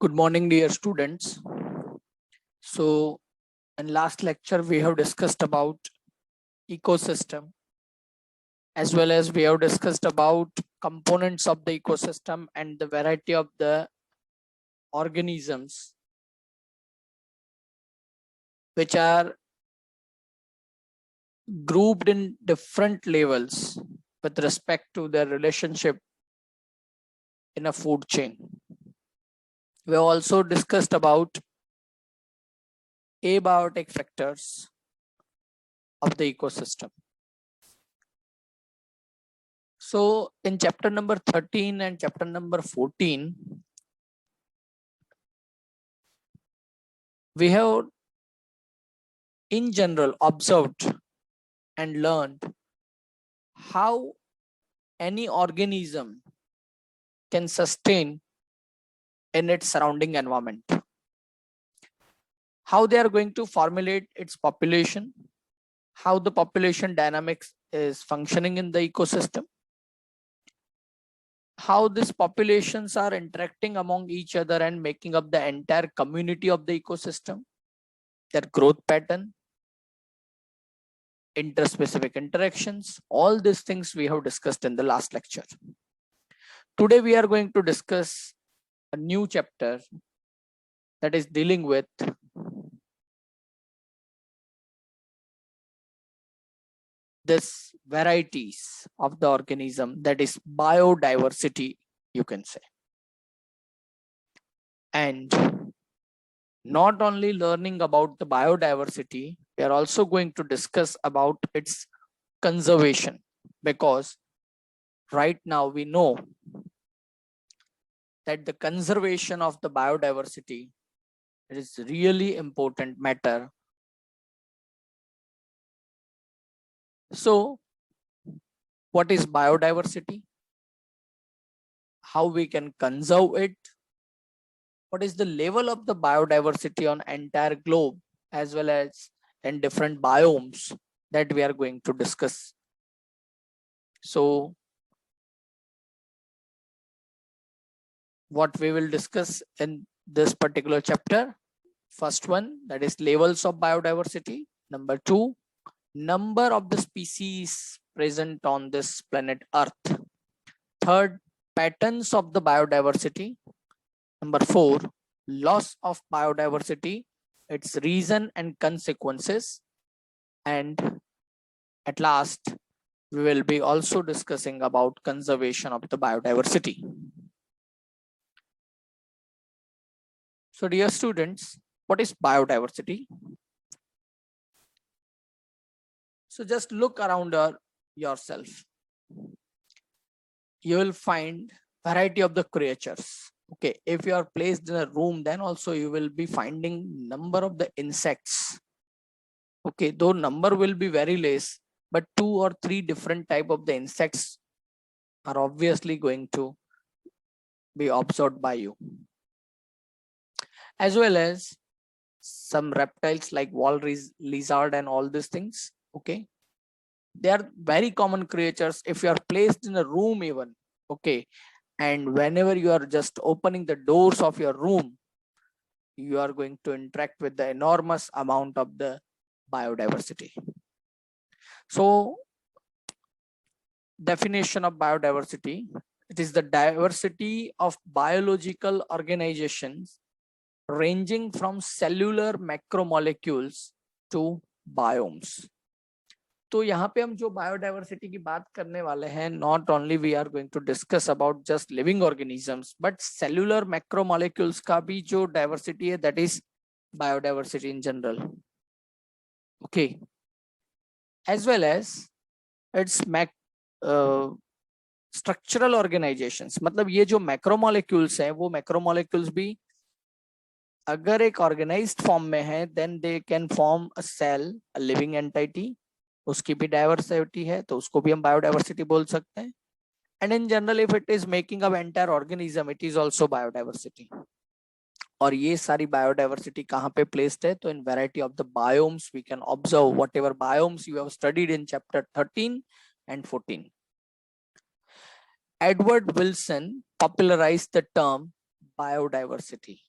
Good morning, dear students. So, in last lecture, we have discussed about ecosystem as well as we have discussed about components of the ecosystem and the variety of the organisms which are grouped in different levels with respect to their relationship in a food chain. We have also discussed about abiotic factors of the ecosystem. So in chapter number 13 and chapter number 14, we have in general observed and learned how any organism can sustain in its surrounding environment, how they are going to formulate its population, how the population dynamics is functioning in the ecosystem, how these populations are interacting among each other and making up the entire community of the ecosystem, their growth pattern, interspecific interactions, all these things we have discussed in the last lecture. Today we are going to discuss a new chapter that is dealing with this varieties of the organism, that is biodiversity, you can say. And not only learning about the biodiversity, we are also going to discuss about its conservation, because right now we know that the conservation of the biodiversity is really important matter. So what is biodiversity? How we can conserve it? What is the level of the biodiversity on entire globe as well as in different biomes, that we are going to discuss. So what we will discuss in this particular chapter: first one, that is levels of biodiversity; number two, number of the species present on this planet Earth; third, patterns of the biodiversity; number four, loss of biodiversity, its reason and consequences; and at last we will be also discussing about conservation of the biodiversity. So dear students, what is biodiversity? So just look around yourself. You will find variety of the creatures. Okay, if you are placed in a room, then also you will be finding number of the insects. Okay, though number will be very less, but 2 or 3 different type of the insects are obviously going to be observed by you, as well as some reptiles like walrus, lizard and all these things. Okay, they are very common creatures. If you are placed in a room even, okay, and whenever you are just opening the doors of your room, you are going to interact with the enormous amount of the biodiversity. So definition of biodiversity: it is the diversity of biological organizations ranging from cellular macromolecules to biomes. तो यहाँ पे हम जो biodiversity की बात करने वाले हैं, not only we are going to discuss about just living organisms, but cellular macromolecules का भी जो डाइवर्सिटी है, that is biodiversity in general. Okay, as well as its structural organisations. मतलब ये जो मैक्रोमोलेक्यूल्स हैं, वो मैक्रोमोलेक्यूल्स भी अगर एक ऑर्गेनाइज्ड फॉर्म में है, then they can form a cell, a living entity. उसकी भी डाइवर्सिटी है, तो उसको भी हम बायोडाइवर्सिटी बोल सकते हैं. And in general if it is making up entire organism, it is also biodiversity. और ये सारी बायोडाइवर्सिटी कहाँ पे प्लेस्ड है? तो in variety of the biomes we can observe whatever biomes you have studied in chapter 13 and 14. Edward Wilson popularized the term biodiversity.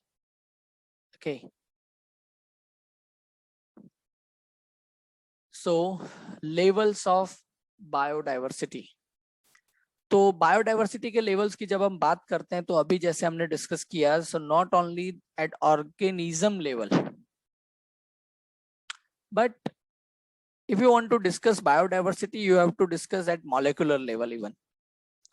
Okay. So levels of biodiversity. तो biodiversity के levels की जब हम बात करते हैं तो अभी जैसे हमने डिस्कस किया, so not only at organism level, but if you want to discuss biodiversity you have to discuss at molecular level even.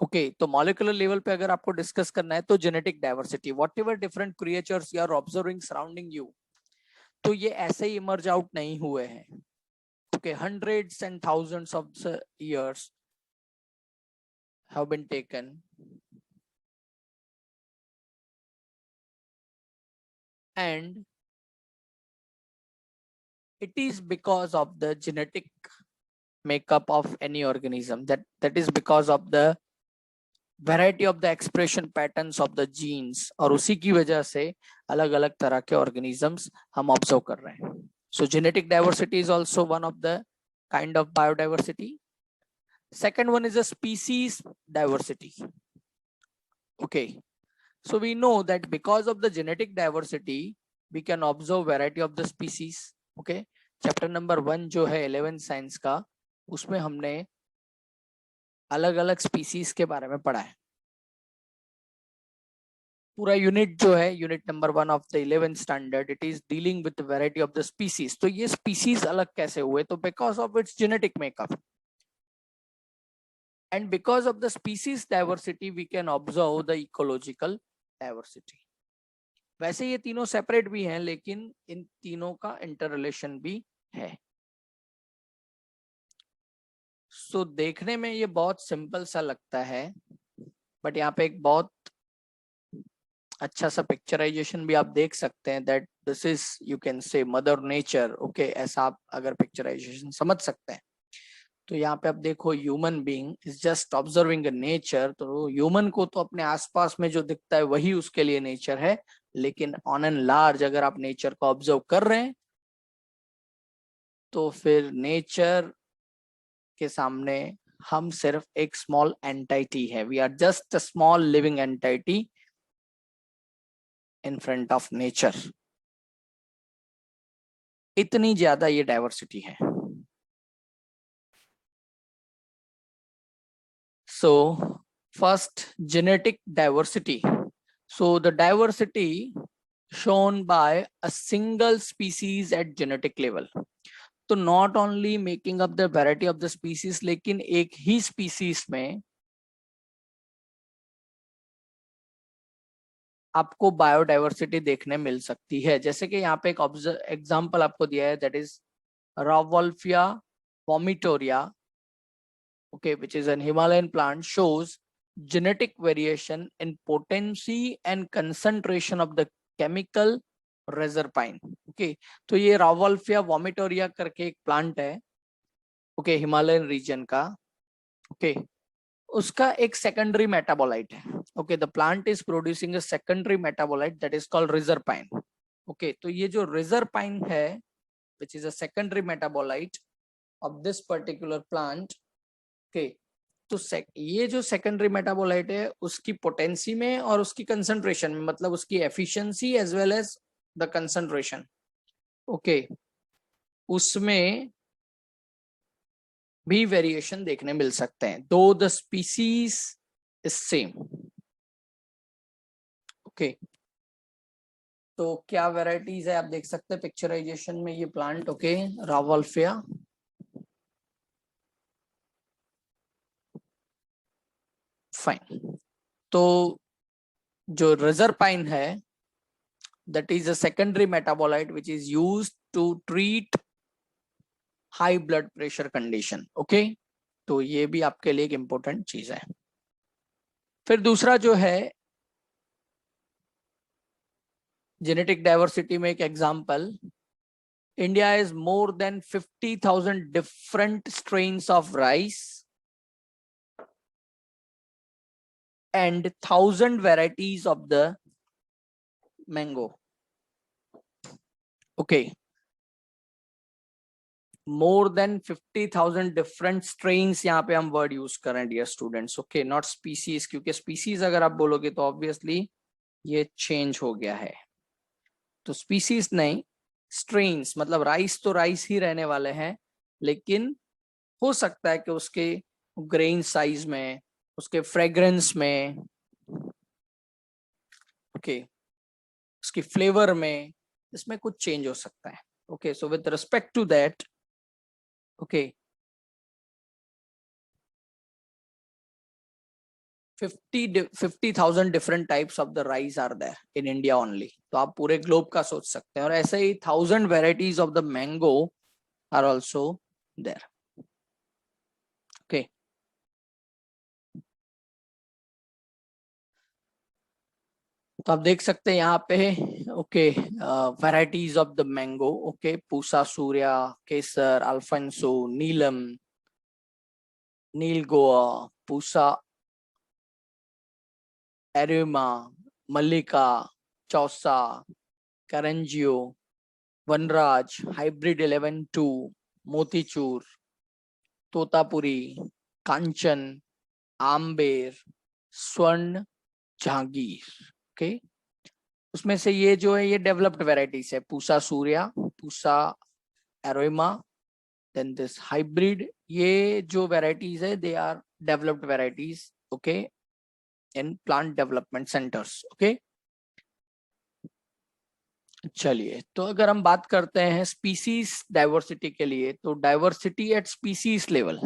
Okay, तो molecular level पे अगर आपको discuss करना है तो genetic diversity, whatever different creatures you are observing surrounding you, तो ये ऐसे ही emerge out नहीं हुए हैं. Okay, hundreds and thousands of years have been taken, and it is because of the genetic makeup of any organism, that is because of the variety of the expression patterns of the genes, और उसी की वजह से अलग अलग तरह के organisms हम observe कर रहे हैं. So genetic diversity is also one of the kind of biodiversity. Second one is a species diversity. Okay, so we know that because of the genetic diversity we can observe variety of the species. Okay, chapter number 1 जो है 11th science का, उसमें हमने अलग अलग species के बारे में पढ़ा है. पूरा यूनिट जो है unit number 1 of the 11th standard, it is dealing with variety of the species. तो ये स्पीसीज अलग कैसे हुए? तो because of its genetic makeup, and because of the species diversity we can observe the ecological diversity. वैसे ये तीनों separate भी हैं लेकिन इन तीनों का इंटर रिलेशन भी है. सो देखने में ये बहुत सिंपल सा लगता है, बट यहाँ पे एक बहुत अच्छा सा पिक्चराइजेशन भी आप देख सकते हैं, that this is you can say mother nature. Okay, ऐसा आप अगर पिक्चराइजेशन समझ सकते हैं. तो यहाँ पे आप देखो human being is just observing nature. तो ह्यूमन को तो अपने आसपास में जो दिखता है वही उसके लिए नेचर है, लेकिन ऑन एन लार्ज अगर आप नेचर को ऑब्जर्व कर रहे हैं तो फिर नेचर के सामने हम सिर्फ एक स्मॉल एंटाइटी है. We are just a small living entity in front of nature. इतनी ज्यादा ये डाइवर्सिटी है. So first, genetic diversity. So the diversity shown by a single species at genetic level. तो not only making up the variety of the species, लेकिन एक ही species में आपको biodiversity देखने मिल सकती है. जैसे कि यहाँ पे एक एग्जांपल आपको दिया है, that is Rauvolfia vomitoria, okay, which is an Himalayan plant, shows genetic variation in potency and concentration of the chemical reserpine. Okay, तो ये रावोल्फिया वॉमिटोरिया करके एक प्लांट है, ओके, हिमालयन रीजन का. ओके, उसका एक सेकेंडरी मेटाबोलाइट है. Okay, the plant is producing a secondary metabolite that is called reserpine. Okay, तो ये जो रिजरपाइन है which is a secondary metabolite of this particular plant. Okay, तो ये जो सेकेंडरी मेटाबोलाइट है उसकी पोटेंसी में और उसकी कंसंट्रेशन में, मतलब उसकी efficiency as well as the concentration, okay, उसमें भी वेरिएशन देखने मिल सकते हैं, though the species is same. Okay, तो क्या वेराइटीज है आप देख सकते हैं पिक्चराइजेशन में ये प्लांट. Okay, rauwolfia, fine. तो जो रिजरपाइन है that is a secondary metabolite which is used to treat high blood pressure condition. okay, तो ये भी आपके लिए एक इंपॉर्टेंट चीज है. फिर दूसरा जो है जेनेटिक डाइवर्सिटी में एक example, India is more than 50,000 different strains of rice and 1,000 varieties of the mango. Okay, more than 50,000 different strains यहाँ पे हम वर्ड यूज कर रहे हैं dear students. Okay, not species, क्योंकि स्पीसीज अगर आप बोलोगे तो ऑब्वियसली ये चेंज हो गया है. तो स्पीसीज नहीं, स्ट्रेन्स, मतलब राइस तो राइस ही रहने वाले हैं, लेकिन हो सकता है कि उसके ग्रेन साइज में, उसके फ्रेग्रेंस में, ओके, उसकी फ्लेवर में, इसमें कुछ चेंज हो सकता है। Okay, so with respect to that, okay, 50,000 different types of the rice are there in India only. तो आप पूरे ग्लोब का सोच सकते हैं। और ऐसे ही 1000 varieties of the mango are also there. Okay, तो आप देख सकते हैं यहाँ पे, okay, varieties of the mango, okay, Pusa Surya, Kesar, Alphonso, Neelam, Neel Goa, Pusa एरिमा, मल्लिका, चौसा, करंजियो, वनराज, हाइब्रिड 11-2, मोतीचूर, तोतापुरी, कांचन, आम्बेर, स्वर्ण, जहांगीर। ओके, उसमें से ये जो है ये डेवलप्ड वेराइटीज है, Pusa Surya, Pusa aroma, then this hybrid, ये जो वेराइटीज है they are developed varieties, okay, in plant development centres. Okay, चलिए, तो अगर हम बात करते हैं स्पीसीज डाइवर्सिटी के लिए, तो diversity at species level,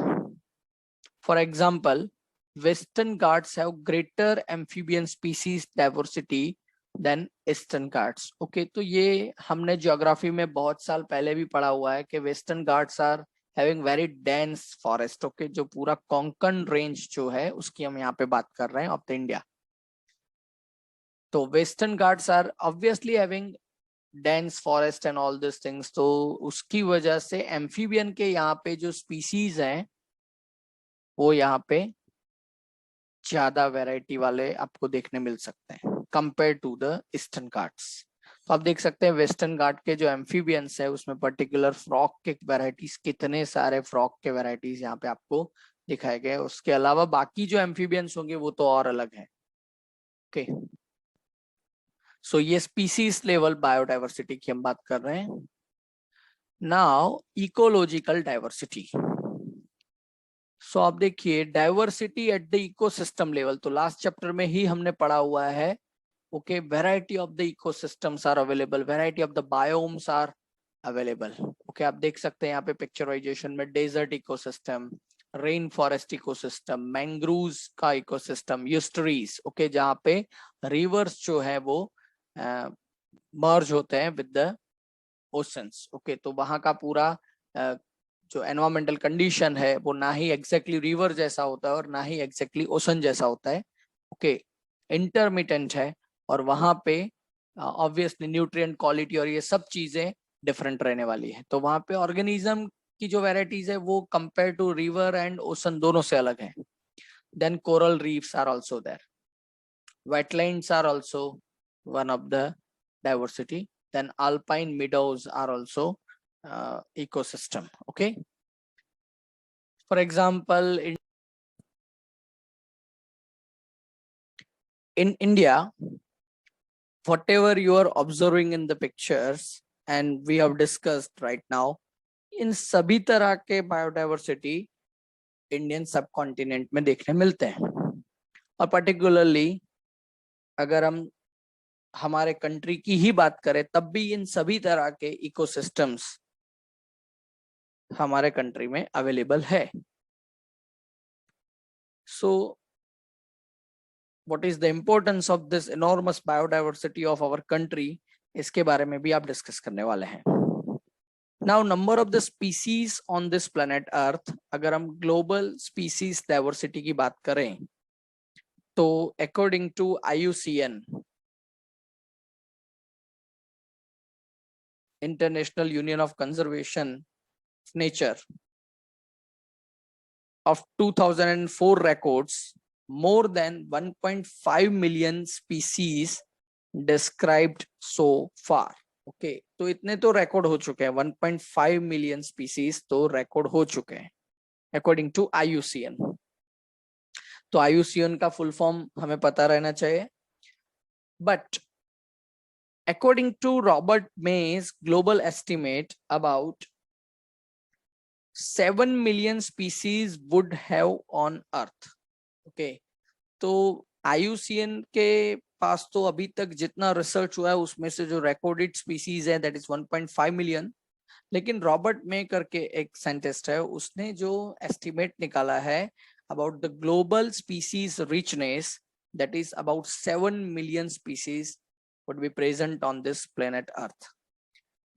for example Western Ghats have greater amphibian species diversity than Eastern Ghats. Okay, तो ये हमने ज्योग्राफी में बहुत साल पहले भी पढ़ा हुआ है कि Western Ghats are having very dense forest. Okay, जो पूरा कोंकण रेंज जो है उसकी हम यहाँ पे बात कर रहे हैं ऑफ द इंडिया। तो Western Ghats are obviously having dense forest and all this things, तो उसकी वजह से एम्फीबियन के यहाँ पे जो स्पीसीज हैं वो यहाँ पे ज्यादा वैरायटी वाले आपको देखने मिल सकते हैं compare to the Eastern Ghats. तो आप देख सकते हैं वेस्टर्न घाट के जो एम्फीबियंस है उसमें पर्टिकुलर फ्रॉक के वैरायटीज, कितने सारे फ्रॉक के वैरायटीज यहाँ पे आपको दिखाए गए। उसके अलावा बाकी जो एम्फीबियंस होंगे वो तो और अलग है। ओके, सो ये स्पीसीज लेवल बायोडाइवर्सिटी की हम बात कर रहे हैं। Now ecological diversity. सो आप देखिए diversity at the ecosystem level, तो लास्ट चैप्टर में ही हमने पढ़ा हुआ है। Okay, variety of the ecosystems are available, variety of the biomes are available. Okay, आप देख सकते हैं यहाँ पे पिक्चराइजेशन में desert ecosystem, rain forest ecosystem, mangroves का इकोसिस्टम, यूस्टरीज, ओके, जहाँ पे रिवर्स जो है वो मर्ज होते हैं विद द ओशंस। ओके, तो वहां का पूरा जो एनवायरमेंटल कंडीशन है वो ना ही एग्जैक्टली रिवर जैसा होता है और ना ही एग्जैक्टली ओशन जैसा होता है। ओके, इंटरमिटेंट है, और वहां पे ऑब्वियसली न्यूट्रिएंट क्वालिटी और ये सब चीजें डिफरेंट रहने वाली है। तो वहां पे ऑर्गेनिज्म की जो वेराइटीज है वो compare to river and ocean दोनों से अलग है। Then coral reefs are also there, wetlands are also one of the diversity, then alpine meadows are also ecosystem. Okay, for example in India, whatever you are observing in the pictures and we have discussed right now, इन सभी तरह के biodiversity Indian सब continent में देखने मिलते हैं। और particularly अगर हम हमारे कंट्री की ही बात करें तब भी इन सभी तरह के इकोसिस्टम्स हमारे कंट्री में अवेलेबल है। So what is the importance of this enormous biodiversity of our country, इसके बारे में भी आप डिस्कस करने वाले हैं। Now number of the species on this planet earth, अगर हम ग्लोबल स्पीसीज डाइवर्सिटी की बात करें तो according to IUCN, international union of conservation nature, of 2004 records, more than 1.5 million species described so far. Okay, तो इतने तो रिकॉर्ड हो चुके हैं, 1.5 मिलियन स्पीसीज तो रिकॉर्ड हो चुके हैं अकॉर्डिंग टू IUCN। तो IUCN का फुल फॉर्म हमें पता रहना चाहिए, but according to Robert May's global estimate, about 7 million species would have on earth. Okay, तो IUCN के पास तो अभी तक जितना रिसर्च हुआ है उसमें से जो रिकॉर्डेड स्पीसीज है दैट इज 1.5 मिलियन, लेकिन रॉबर्ट मे करके एक साइंटिस्ट है, उसने जो एस्टिमेट निकाला है about the global species richness, that is about 7 million species would be present on this planet Earth.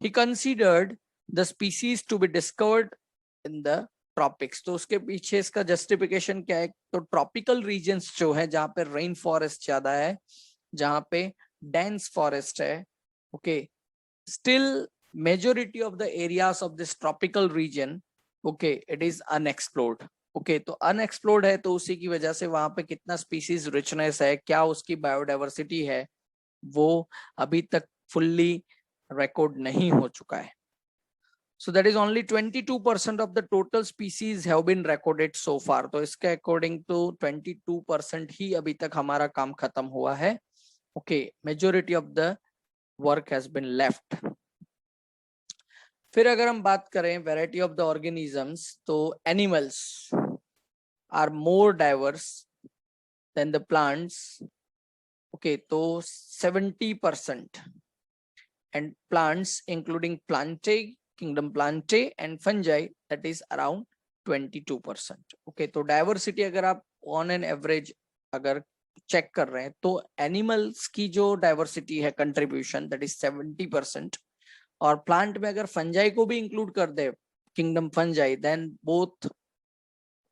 He considered the species to be discovered in the tropics. तो उसके पीछे इसका जस्टिफिकेशन क्या है, तो ट्रॉपिकल रीजन्स जो है जहां पे रेन फॉरेस्ट ज्यादा है, जहां पे डेंस फॉरेस्ट है, okay, still majority of the areas of this tropical region, okay, it is unexplored. Okay, तो अनएक्सप्लोर्ड है तो उसी की वजह से वहां पे कितना स्पीसीज रिचनेस है, क्या उसकी बायोडाइवर्सिटी है, वो अभी तक फुल्ली रिकॉर्ड नहीं हो चुका है। So that is only 22% of the total species have been recorded so far. तो इसके according to 22% ही अभी तक हमारा काम खत्म हुआ है। Okay, majority of the work has been left. फिर अगर हम बात करें variety of the organisms, तो animals are more diverse than the plants. Okay, तो 70%, and plants including plantae, kingdom plantae and fungi, that is around 22%. Okay, तो diversity अगर आप ऑन एन एवरेज अगर चेक कर रहे हैं तो एनिमल्स की जो डाइवर्सिटी है कंट्रीब्यूशन दैट इज 70%, और प्लांट में अगर फंजाई को भी इंक्लूड कर दे, kingdom fungi, then both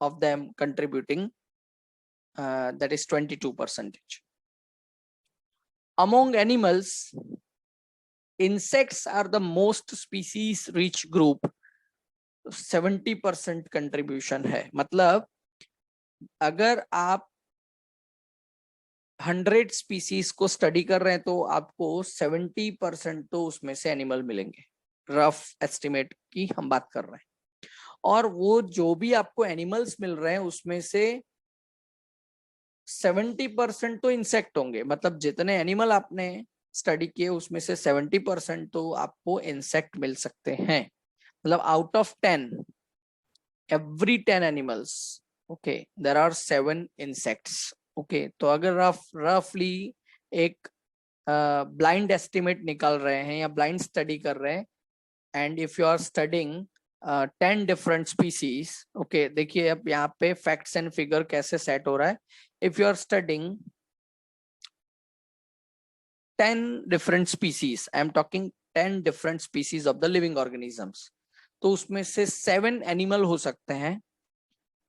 of them contributing that is 22%. Among animals, insects are the most species rich group. 70% contribution है, मतलब अगर आप 100 स्पीसीज को स्टडी कर रहे हैं तो आपको 70% तो उसमें से एनिमल मिलेंगे, रफ एस्टिमेट की हम बात कर रहे हैं। और वो जो भी आपको एनिमल्स मिल रहे हैं उसमें से 70% तो इंसेक्ट होंगे, मतलब जितने एनिमल आपने स्टडी किए उसमें से 70% तो आपको इंसेक्ट मिल सकते हैं। मतलब out of 10, every 10 animals, okay, there are 7 insects. Okay, तो अगर आप रफली एक ब्लाइंड एस्टिमेट निकाल रहे हैं या ब्लाइंड स्टडी कर रहे हैं, and if you are studying 10 different species, okay, देखिए अब यहाँ पे फैक्ट्स एंड फिगर कैसे सेट हो रहा है। If you are studying 10 different species, I am talking 10 different species of the living organisms, तो उसमें से 7 एनिमल हो सकते हैं,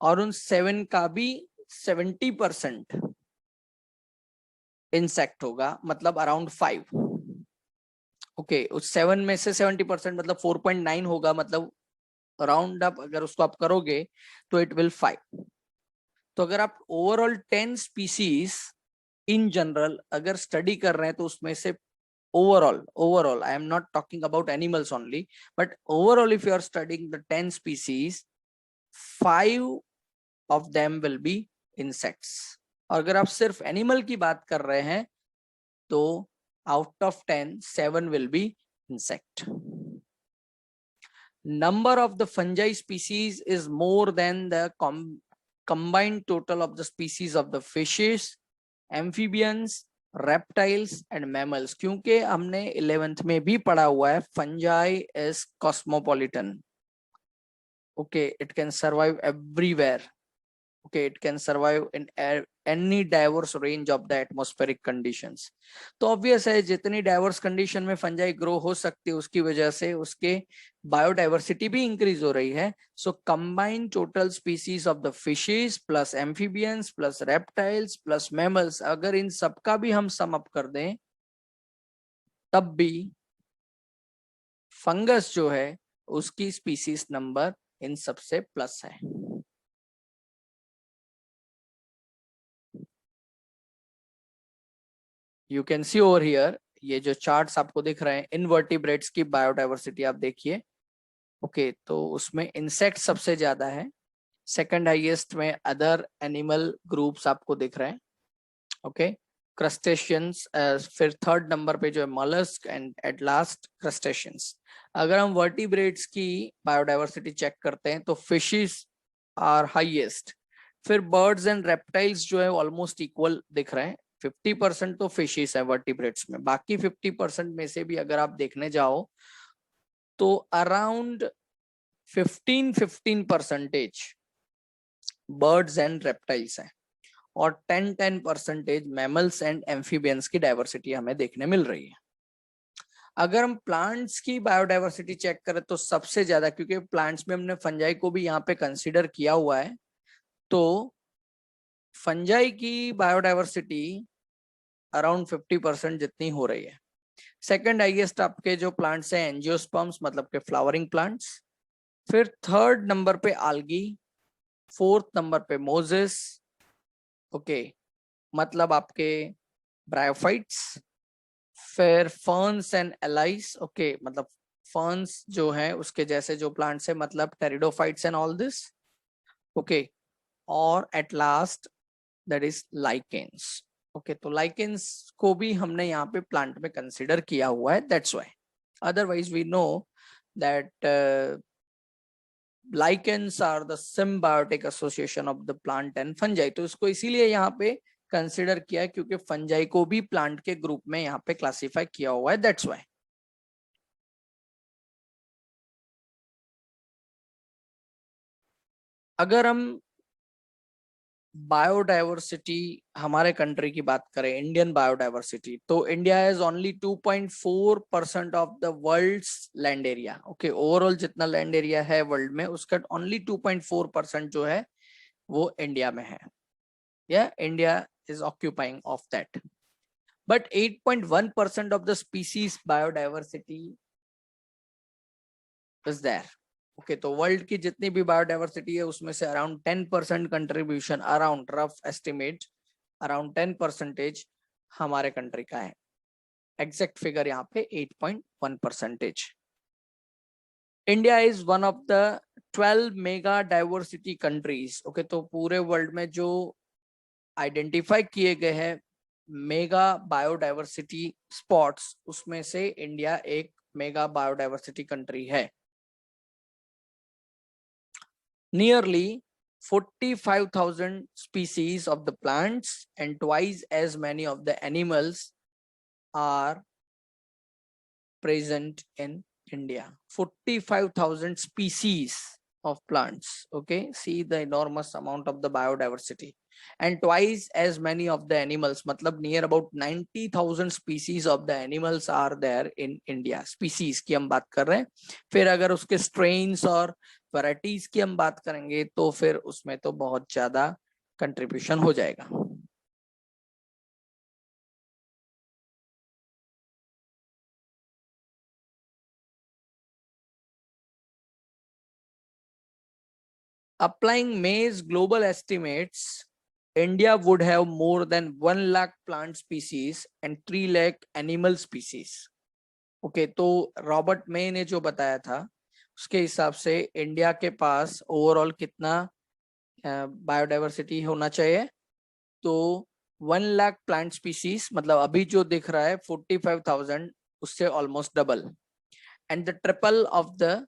और उन 7 का भी 70% इंसेक्ट होगा, मतलब अराउंड 5। ओके, उस 7 में से 70% मतलब 4.9 होगा, मतलब राउंड अप अगर उसको आप करोगे तो इट विल 5। तो अगर आप ओवरऑल 10 स्पीसीज इन जनरल अगर स्टडी कर रहे हैं तो उसमें से overall I am not talking about animals only, but overall if you are studying the 10 species, 5 of them will be insects. और अगर आप सिर्फ एनिमल की बात कर रहे हैं तो out of 10, 7 will be insect. Number of the fungi species is more than the combined total of the species of the fishes, amphibians, reptiles and mammals. क्योंकि हमने 11th में भी पढ़ा हुआ है fungi is cosmopolitan. Okay, it can survive everywhere. Okay, it can survive in any diverse range of the atmospheric conditions. तो obvious है जितनी diverse condition में fungi grow हो सकती है उसकी वजह से उसके biodiversity भी increase हो रही है. So combined total species of the fishes plus amphibians plus reptiles plus mammals, अगर इन सबका भी हम sum up कर दें तब भी फंगस जो है उसकी species number इन सबसे प्लस है. You can see over here, ये जो चार्ट्स आपको दिख रहे हैं इनवर्टिब्रेट्स की बायोडाइवर्सिटी आप देखिए. ओके, तो उसमें इंसेक्ट सबसे ज्यादा है, सेकंड हाईएस्ट में अदर एनिमल ग्रुप्स आपको दिख रहे हैं. ओके, क्रस्टेशियंस, फिर थर्ड नंबर पे जो है mollusc and at last crustaceans. अगर हम वर्टिब्रेट्स की बायोडाइवर्सिटी चेक करते हैं तो फिशेस आर हाईएस्ट, फिर बर्ड्स एंड रेप्टाइल्स जो है ऑलमोस्ट इक्वल दिख रहे हैं। 50% तो फिशेस है वर्टिब्रेट्स में, बाकी 50% में से भी अगर आप देखने जाओ तो अराउंड 15% बर्ड्स एंड रेप्टाइल्स हैं और 10% मैमल्स एंड एम्फीबियंस की डाइवर्सिटी हमें देखने मिल रही है। अगर हम प्लांट्स की बायोडाइवर्सिटी चेक करें तो सबसे ज्यादा, क्योंकि प्लांट्स में हमने फंजाई को भी यहाँ पे कंसीडर किया हुआ है, तो फंजाई की बायोडाइवर्सिटी अराउंड 50% जितनी हो रही है। सेकंड हाईएस्ट आपके जो प्लांट्स हैं एंजियोस्पर्म्स, मतलब के फ्लावरिंग प्लांट्स, फिर थर्ड नंबर पे आल्गी, फोर्थ नंबर पे मोजेस, ओके मतलब आपके ब्रायोफाइट्स, फिर फर्न्स एंड एलाइस, ओके मतलब फर्न्स जो है उसके जैसे जो प्लांट्स है, मतलब pteridophytes and all this, okay, और at last that is lichens. Okay, तो लाइकेंस को भी हमने यहाँ पे प्लांट में कंसिडर किया हुआ है, that's why. Otherwise we know that lichens are the symbiotic association of the plant and fungi, तो इसको इसीलिए यहाँ पे कंसिडर किया है क्योंकि फंजाई को भी प्लांट के ग्रुप में यहाँ पे क्लासिफाई किया हुआ है, दैट्स व्हाई। अगर हम बायोडाइवर्सिटी हमारे कंट्री की बात करें, इंडियन बायोडाइवर्सिटी, तो India has only 2.4% of the world's land area. Okay, overall जितना लैंड एरिया है वर्ल्ड में उसका ओनली 2.4% जो है वो इंडिया में है, या India is occupying of that, but 8.1% of the species biodiversity is there. Okay, तो वर्ल्ड की जितनी भी बायोडाइवर्सिटी है उसमें से around 10% contribution, around rough estimate around 10% हमारे कंट्री का है। एग्जैक्ट फिगर यहाँ पे 8.1%। India is one of the 12 mega diversity countries. Okay, तो पूरे वर्ल्ड में जो आइडेंटिफाई किए गए हैं मेगा बायोडाइवर्सिटी स्पॉट्स उसमें से इंडिया एक मेगा बायोडाइवर्सिटी कंट्री है। Nearly 45,000 species of the plants and twice as many of the animals are present in India. 45,000 species of plants. Okay, see the enormous amount of the biodiversity, and twice as many of the animals, matlab near about 90,000 species of the animals are there in India. Species की हम बात कर रहे हैं, फिर अगर उसके strains और varieties की हम बात करेंगे तो फिर उसमें तो बहुत ज्यादा कंट्रीब्यूशन हो जाएगा। Applying May's global estimates, India would have more than 1 lakh plant species and 3 lakh animal species. Okay, तो रॉबर्ट मे ने जो बताया था उसके हिसाब से इंडिया के पास ओवरऑल कितना बायोडाइवर्सिटी होना चाहिए, तो 1 लाख प्लांट स्पीसीज, मतलब अभी जो दिख रहा है 45,000, उससे almost double, and the triple of the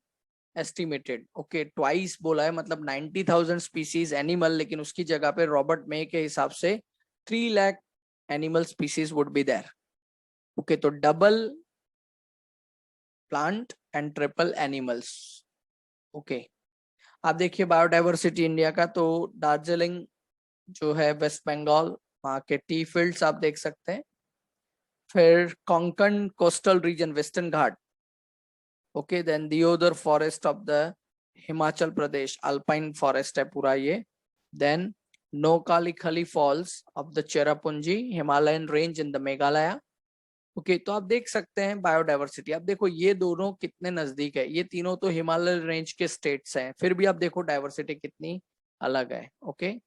estimated. Okay, twice बोला है, मतलब 90,000 स्पीसीज एनिमल, लेकिन उसकी जगह पे रॉबर्ट मे के हिसाब से 3 lakh animal species would be there. Okay, तो double plant and triple animals. Okay, आप देखिए बायोडाइवर्सिटी इंडिया का, तो दार्जिलिंग जो है वेस्ट बंगाल, वहाँ के टी फील्ड्स आप देख सकते हैं, फिर Konkan coastal region western Ghat, okay, then deodar forest of the Himachal Pradesh, alpine forest है पूरा ये, then Nohkalikai falls of the Cherrapunji Himalayan range in the Meghalaya. Okay, तो आप देख सकते हैं बायोडाइवर्सिटी, आप देखो ये दोनों कितने नजदीक है, ये तीनों तो हिमालय रेंज के स्टेट्स हैं, फिर भी आप देखो डाइवर्सिटी कितनी अलग है। Okay,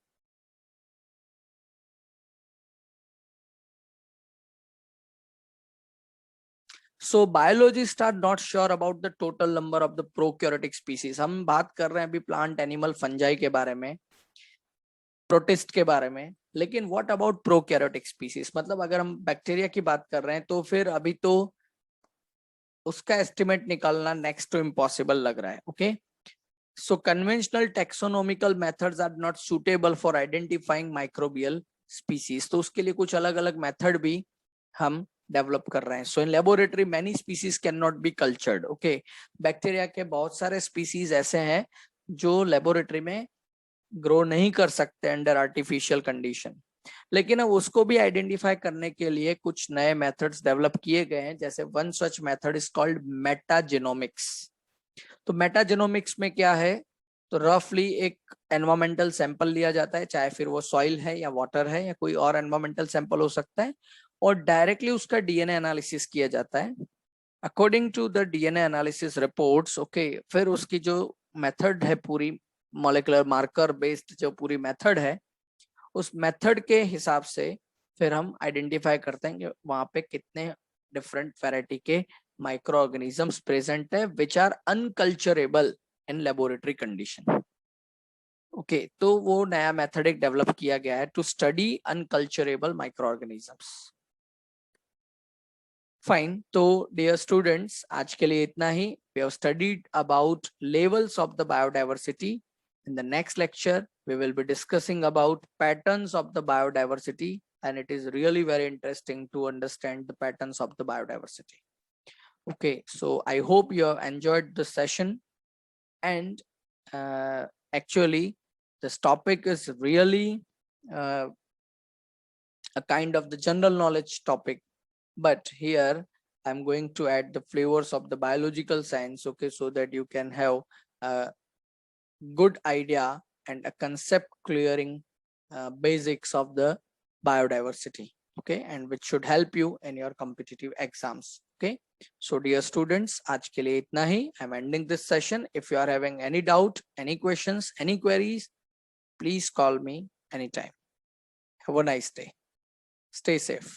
so biologist are not sure about the total number of the prokaryotic species. हम बात कर रहे हैं अभी प्लांट एनिमल फंजाई के बारे में, प्रोटिस्ट के बारे में, लेकिन व्हाट अबाउट प्रोकैरियोटिक स्पीसीज, मतलब अगर हम बैक्टीरिया की बात कर रहे हैं तो फिर अभी तो उसका एस्टिमेट निकालना नेक्स्ट टू इम्पॉसिबल लग रहा है. Okay, so conventional taxonomical methods are not suitable for identifying microbial species. तो उसके लिए कुछ अलग अलग मेथड भी हम डेवलप कर रहे हैं. So in laboratory many species can not be cultured. Okay, bacteria के बहुत सारे स्पीसीज ऐसे हैं जो लेबोरेटरी में ग्रो नहीं कर सकते अंडर आर्टिफिशियल कंडीशन. लेकिन अब उसको भी आइडेंटिफाई करने के लिए कुछ नए मेथड्स डेवलप किए गए हैं. जैसे one such method is called metagenomics. तो मेटाजेनोमिक्स में क्या है, तो रफली एक एनवायरमेंटल सैंपल लिया जाता है, चाहे फिर वो सॉइल है या वाटर है या कोई और एनवायरमेंटल सैंपल हो सकता है, और डायरेक्टली उसका डीएनए एनालिसिस किया जाता है. According to the DNA analysis reports, okay, फिर उसकी जो मेथड है पूरी मॉलिक्यूलर मार्कर बेस्ड जो पूरी मेथड है, उस मेथड के हिसाब से फिर हम आइडेंटिफाई करते हैं कि वहां पे कितने डिफरेंट वैरायटी के माइक्रो ऑर्गेनिजम्स प्रेजेंट है which are unculturable in laboratory condition. Okay, तो वो नया मेथड एक डेवलप किया गया है to study unculturable micro organisms. Fine, तो डियर स्टूडेंट्स, आज के लिए इतना ही. We have studied about levels of the biodiversity. In the next lecture, we will be discussing about patterns of the biodiversity, and it is really very interesting to understand the patterns of the biodiversity. Okay, so I hope you have enjoyed the session, and actually this topic is really a kind of the general knowledge topic, but here I'm going to add the flavors of the biological science, okay, so that you can have a good idea and a concept clearing basics of the biodiversity, okay, and which should help you in your competitive exams. Okay, so dear students, aaj ke liye itna hi. I'm ending this session. If you are having any doubt, any questions, any queries, please call me anytime. Have a nice day. Stay safe.